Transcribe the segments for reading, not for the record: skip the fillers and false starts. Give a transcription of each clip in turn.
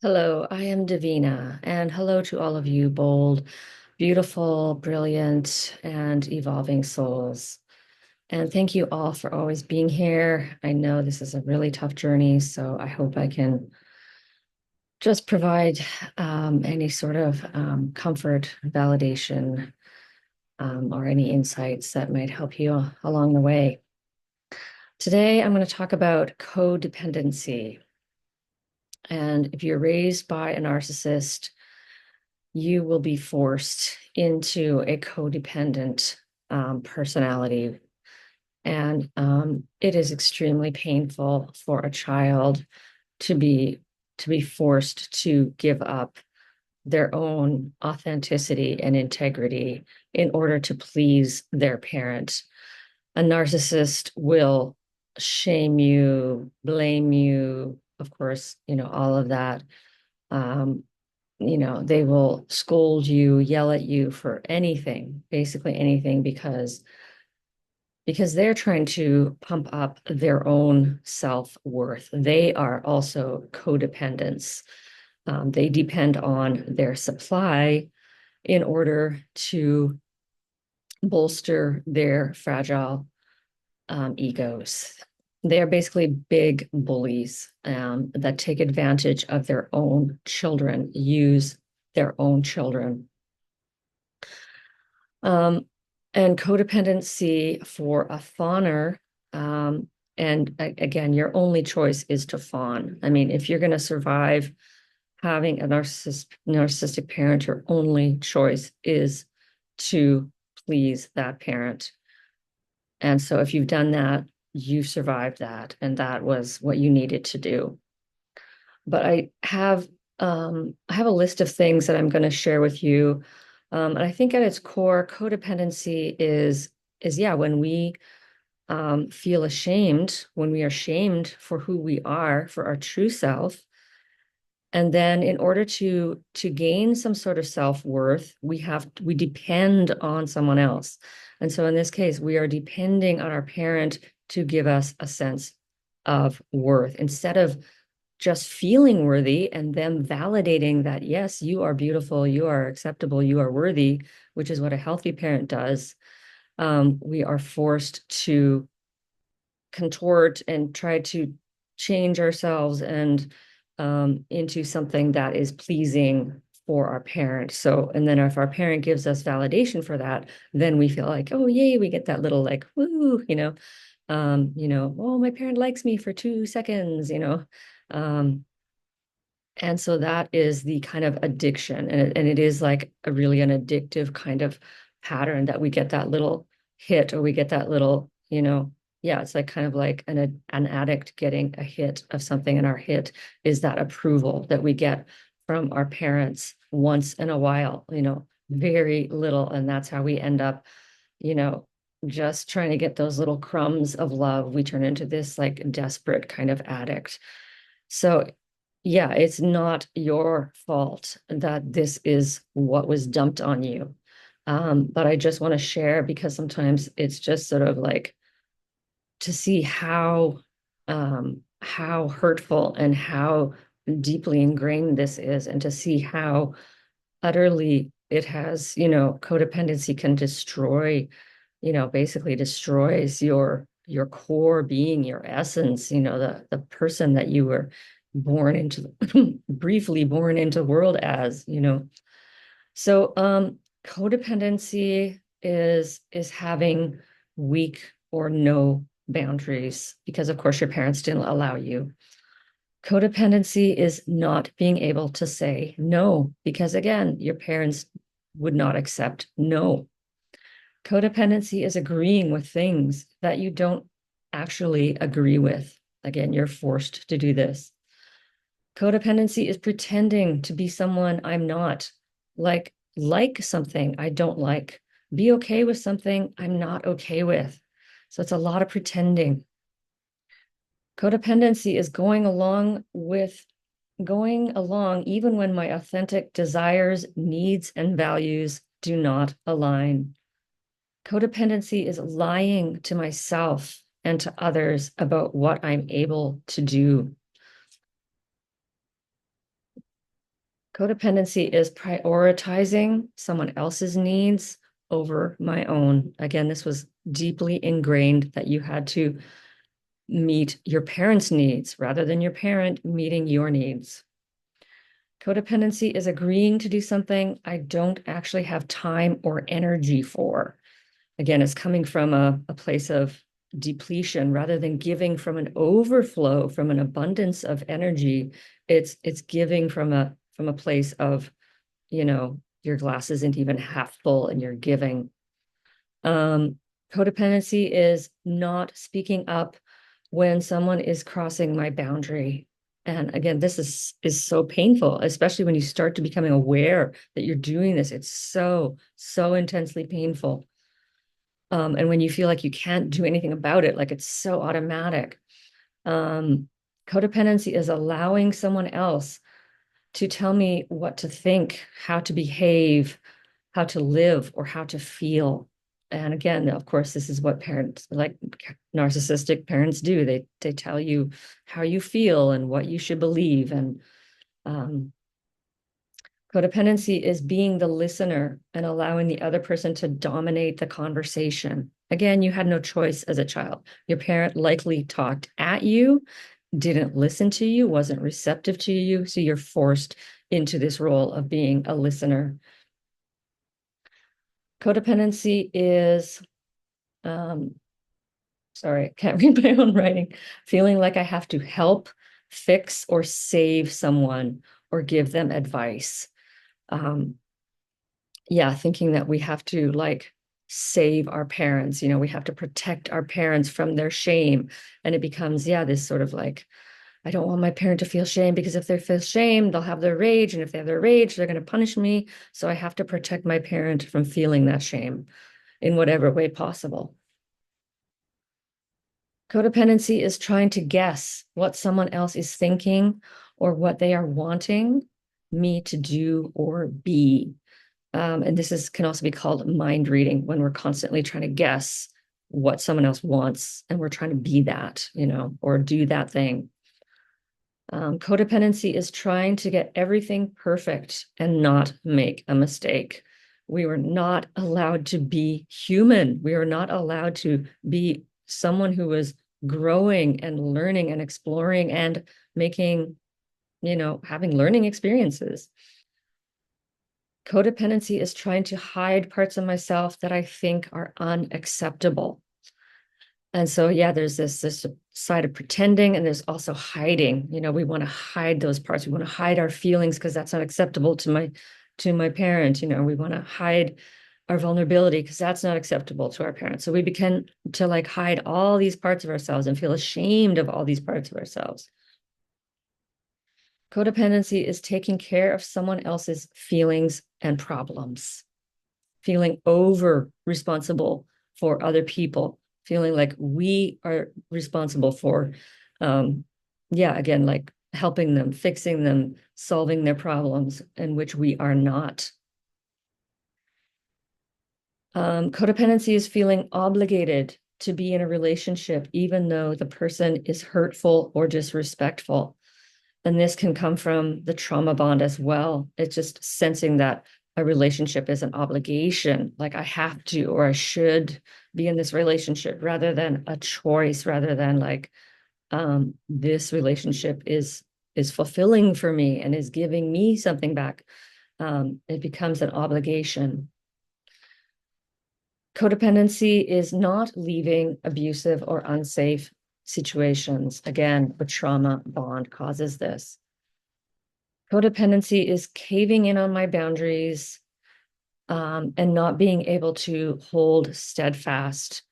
Hello, I am Devina, and hello to all of you bold, beautiful, brilliant, and evolving souls. And thank you all for always being here. I know this is a really tough journey, so I hope I can just provide any sort of comfort, validation, or any insights that might help you along the way. Today, I'm going to talk about codependency. And if you're raised by a narcissist, you will be forced into a codependent personality. And it is extremely painful for a child to be forced to give up their own authenticity and integrity in order to please their parent. A narcissist will shame you, blame you, of course, all of that. Um, they will scold you, yell at you for anything, basically anything, because they're trying to pump up their own self-worth. They are also codependents. They depend on their supply in order to bolster their fragile egos. They are basically big bullies that take advantage of their own children, use their own children. Um, and codependency for a fawner, and again, your only choice is to fawn. I mean, if you're going to survive having a narcissistic parent, your only choice is to please that parent. And so if you've done that, you survived that, and that was what you needed to do. But I have a list of things that I'm going to share with you. And I think at its core, codependency is yeah, when we feel ashamed, when we are shamed for who we are, for our true self. And then in order to gain some sort of self-worth, we depend on someone else. And so in this case, we are depending on our parent to give us a sense of worth instead of just feeling worthy and them validating that, yes, you are beautiful, you are acceptable, you are worthy, which is what a healthy parent does. We are forced to contort and try to change ourselves and into something that is pleasing for our parent. So, and then if our parent gives us validation for that, then we feel like, oh, yay, we get that little like, woo, oh, my parent likes me for 2 seconds. Um, and so that is the kind of addiction. And it is like a really an addictive kind of pattern that we get that little hit or we get that little, yeah, it's like kind of like an addict getting a hit of something. And our hit is that approval that we get from our parents once in a while, very little. And that's how we end up, you know, just trying to get those little crumbs of love. We turn into this like desperate kind of addict. So yeah, it's not your fault that this is what was dumped on you. But I just want to share because sometimes it's just sort of like to see how hurtful and how deeply ingrained this is, and to see how utterly it has, codependency can destroy, basically destroys your core being, your essence, the person that you were born into briefly born into the world as. So codependency is having weak or no boundaries because of course your parents didn't allow you. Codependency is not being able to say no because again your parents would not accept no. Codependency is agreeing with things that you don't actually agree with. Again, you're forced to do this. Codependency is pretending to be someone I'm not, like something I don't like, be okay with something I'm not okay with. So it's a lot of pretending. Codependency is going along even when my authentic desires, needs, and values do not align. Codependency is lying to myself and to others about what I'm able to do. Codependency is prioritizing someone else's needs over my own. Again, this was deeply ingrained that you had to meet your parents' needs rather than your parent meeting your needs. Codependency is agreeing to do something I don't actually have time or energy for. Again, it's coming from a place of depletion rather than giving from an overflow, from an abundance of energy. It's giving from a place of, your glass isn't even half full and you're giving. Codependency is not speaking up when someone is crossing my boundary. And again, this is so painful, especially when you start to becoming aware that you're doing this. It's so, so intensely painful. And when you feel like you can't do anything about it, like it's so automatic. Codependency is allowing someone else to tell me what to think, how to behave, how to live, or how to feel. And again, of course, this is what parents, like narcissistic parents, do. They tell you how you feel and what you should believe. And codependency is being the listener and allowing the other person to dominate the conversation. Again, you had no choice as a child. Your parent likely talked at you, didn't listen to you, wasn't receptive to you. So you're forced into this role of being a listener. Codependency is, sorry, I can't read my own writing, feeling like I have to help, fix, or save someone or give them advice. Yeah, thinking that we have to like save our parents, we have to protect our parents from their shame. And it becomes, yeah, this sort of like, I don't want my parent to feel shame because if they feel shame, they'll have their rage. And if they have their rage, they're going to punish me. So I have to protect my parent from feeling that shame in whatever way possible. Codependency is trying to guess what someone else is thinking or what they are wanting me to do or be. And this can also be called mind reading when we're constantly trying to guess what someone else wants and we're trying to be that, or do that thing. Codependency is trying to get everything perfect and not make a mistake. We were not allowed to be human. We were not allowed to be someone who was growing and learning and exploring and making, having learning experiences. Codependency is trying to hide parts of myself that I think are unacceptable. And so, yeah, there's this side of pretending, and there's also hiding. We want to hide those parts. We want to hide our feelings because that's not acceptable to my parent. We want to hide our vulnerability because that's not acceptable to our parents. So we begin to like hide all these parts of ourselves and feel ashamed of all these parts of ourselves. Codependency is taking care of someone else's feelings and problems, feeling over responsible for other people, feeling like we are responsible for, again, like helping them, fixing them, solving their problems, in which we are not. Codependency is feeling obligated to be in a relationship, even though the person is hurtful or disrespectful. And this can come from the trauma bond as well. It's just sensing that a relationship is an obligation, like I have to or I should be in this relationship rather than a choice, rather than like this relationship is fulfilling for me and is giving me something back. It becomes an obligation. Codependency is not leaving abusive or unsafe situations. Again, the trauma bond causes this. Codependency is caving in on my boundaries and not being able to hold steadfast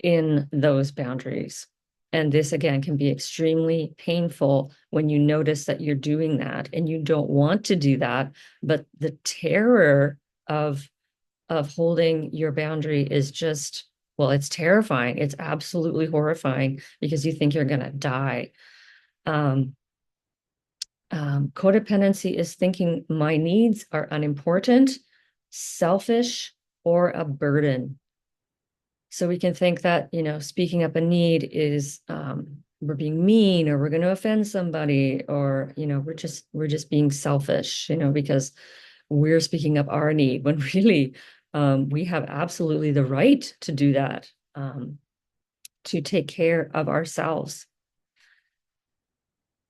in those boundaries. And this, again, can be extremely painful when you notice that you're doing that and you don't want to do that. But the terror of holding your boundary is just, well, it's terrifying. It's absolutely horrifying because you think you're going to die. Codependency is thinking my needs are unimportant, selfish, or a burden. So we can think that, speaking up a need is we're being mean, or we're going to offend somebody, or, we're just being selfish, because we're speaking up our need when really we have absolutely the right to do that, to take care of ourselves.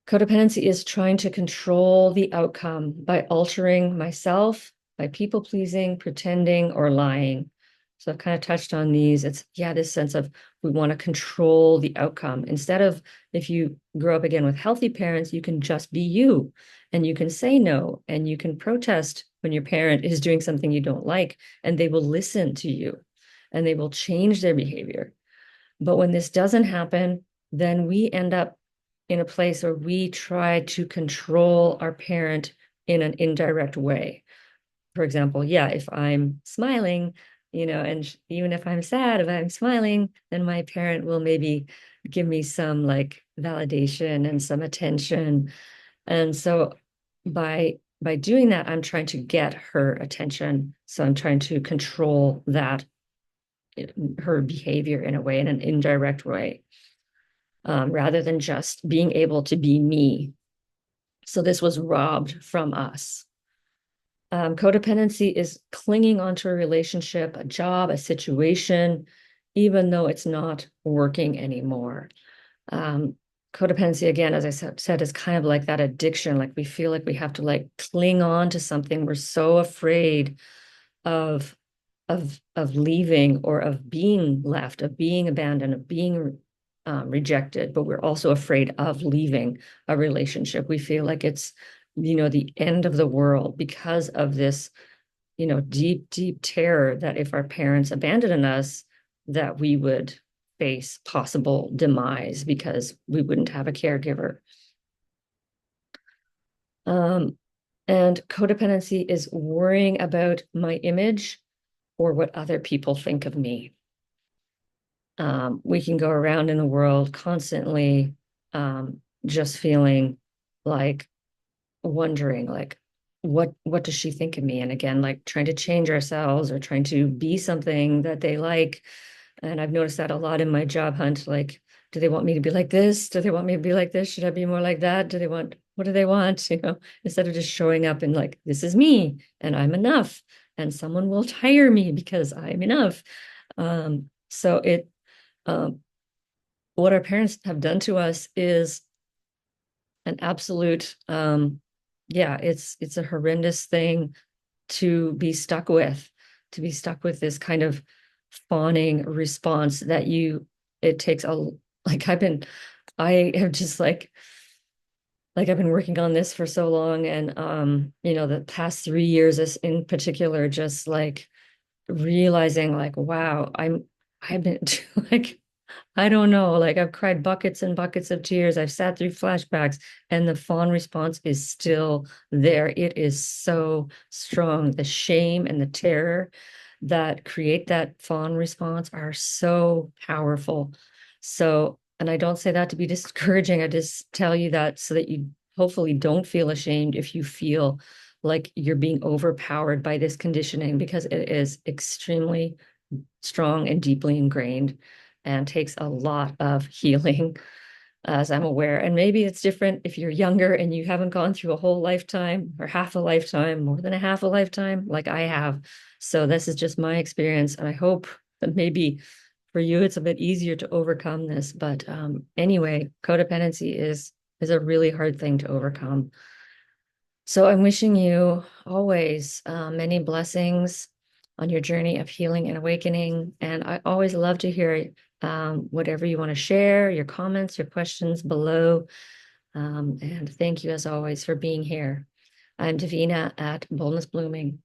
Codependency is trying to control the outcome by altering myself, by people pleasing, pretending, or lying. So I've kind of touched on these. It's, this sense of we want to control the outcome. Instead of, if you grow up again with healthy parents, you can just be you, and you can say no, and you can protest when your parent is doing something you don't like, and they will listen to you and they will change their behavior. But when this doesn't happen, then we end up in a place where we try to control our parent in an indirect way. For example, if I'm smiling, and even if I'm sad, if I'm smiling, then my parent will maybe give me some like validation and some attention. And so by doing that, I'm trying to get her attention. So I'm trying to control that, her behavior in a way, in an indirect way, rather than just being able to be me. So this was robbed from us. Codependency is clinging onto a relationship, a job, a situation, even though it's not working anymore. Codependency, again, as I said, is kind of like that addiction. Like we feel like we have to like cling on to something. We're so afraid of leaving, or of being left, of being abandoned, of being rejected, but we're also afraid of leaving a relationship. We feel like it's, the end of the world because of this, deep, deep terror that if our parents abandoned us, that we would face possible demise because we wouldn't have a caregiver. And codependency is worrying about my image or what other people think of me. We can go around in the world constantly, just feeling like, wondering like, what does she think of me? And again, like trying to change ourselves or trying to be something that they like. And I've noticed that a lot in my job hunt. Like, do they want me to be like this? Do they want me to be like this? Should I be more like that? What do they want? Instead of just showing up and like, this is me and I'm enough and someone will hire me because I'm enough. So what our parents have done to us is an absolute, it's a horrendous thing to be stuck with, this kind of fawning response that it takes I have just like I've been working on this for so long, and the past 3 years is in particular, just like realizing like, wow, I've been like, I don't know, like I've cried buckets and buckets of tears. I've sat through flashbacks, and the fawn response is still there. It is so strong. The shame and the terror that create that fawn response are so powerful. So, and I don't say that to be discouraging. I just tell you that so that you hopefully don't feel ashamed if you feel like you're being overpowered by this conditioning, because it is extremely strong and deeply ingrained and takes a lot of healing, as I'm aware. And maybe it's different if you're younger and you haven't gone through a whole lifetime or half a lifetime, more than a half a lifetime, like I have. So this is just my experience. And I hope that maybe for you, it's a bit easier to overcome this. But anyway, codependency is a really hard thing to overcome. So I'm wishing you always many blessings on your journey of healing and awakening. And I always love to hear whatever you want to share, your comments, your questions below. And thank you as always for being here. I'm Devina at Boldness Blooming.